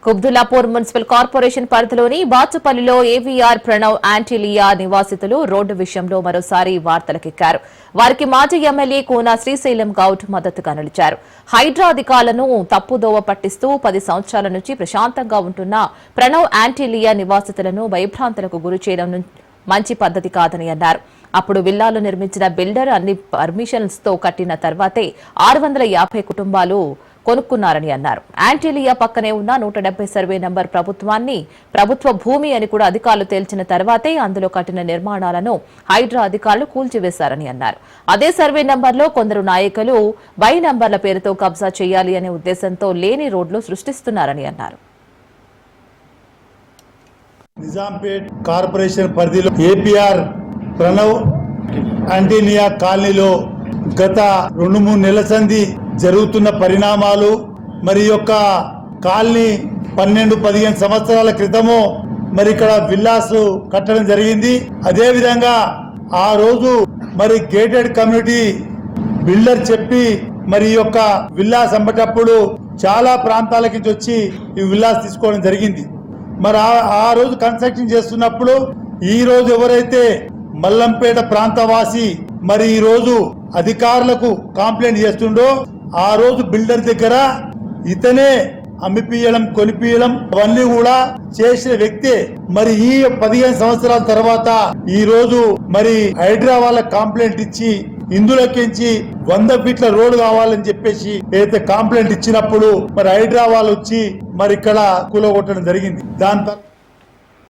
కుబ్దులాపూర్ municipal corporation పరిధిలోని బాచుపల్లిలో AVR Pranav Antilia నివాసితులు road విషయంలో మరోసారి వార్తలకెక్కారు. వారికి మాజీ ఎమ్మెల్యే కూనా శ్రీశైలం గౌడ్ మద్దతుగా నిలిచారు. హైడ్రా అధికారులను తప్పుదోవ పట్టిస్తూ 10 సంవత్సరాల నుంచి ప్రశాంతంగా ఉంటున్న ప్రణవ్ యాంటిలియా నివాసితులను భయభ్రాంతులకు గురి చేయడం మంచి పద్ధతి కాదని అన్నారు. అప్పుడు విల్లాలు నిర్మించిన బిల్డర్ అన్ని పర్మిషన్స్ తో కట్టిన తర్వాతే 650 కుటుంబాలు కొనుక్కున్నారని అన్నారు. యాంటిలియా పక్కనే ఉన్న 170 సర్వే నంబర్ ప్రభుత్వ భూమి అని కూడా అధికారులు తేల్చిన తర్వాతే అందులో కట్టిన నిర్మాణాలను హైడ్రా అధికారులు కూల్చివేశారని అన్నారు. అదే సర్వే నంబర్లో కొందరు నాయకులు బై నంబర్ల పేరుతో కబ్జా చేయాలి అనే ఉద్దేశంతో లేని రోడ్లు సృష్టిస్తున్నారని అన్నారు. నిజాంపేట్ కార్పొరేషన్ పరిధిలో ఏపీఆర్ ప్రణవ్ యాంటిలియా కాలనీలో గత 2-3 నెలల సంధి జరుగుతున్న పరిణామాలు మరి యొక్క కాలనీ 12-15 సంవత్సరాల క్రితము మరి ఇక్కడ విల్లాస్ కట్టడం జరిగింది. అదే విధంగా ఆ రోజు మరి గేటెడ్ కమ్యూనిటీ బిల్డర్ చెప్పి మరి యొక్క విల్లాస్ అమ్మేటప్పుడు చాలా ప్రాంతాల నుంచి వచ్చి ఈ విల్లాస్ తీసుకోవడం జరిగింది. మరి ఆ రోజు కన్స్ట్రక్షన్ చేస్తున్నప్పుడు ఈ రోజు ఎవరైతే మల్లంపేట ప్రాంతవాసి మరి ఈ రోజు అధికారులకు కంప్లైంట్ చేస్తుండో ఆ రోజు బిల్డర్ దగ్గర ఇతనే అమ్మిపియడం కొనిపియడం అవన్నీ కూడా చేసిన వ్యక్తే. మరి ఈ 15 సంవత్సరాల తర్వాత ఈ రోజు మరి హైడ్రా వాళ్ళ కంప్లైంట్ ఇచ్చి ఇందులోకించి 100 ఫీట్ల రోడ్డు కావాలని చెప్పేసి ఏదైతే కంప్లైంట్ ఇచ్చినప్పుడు మరి హైడ్రా వాళ్ళు వచ్చి మరి ఇక్కడ కూలగొట్టడం జరిగింది. దాని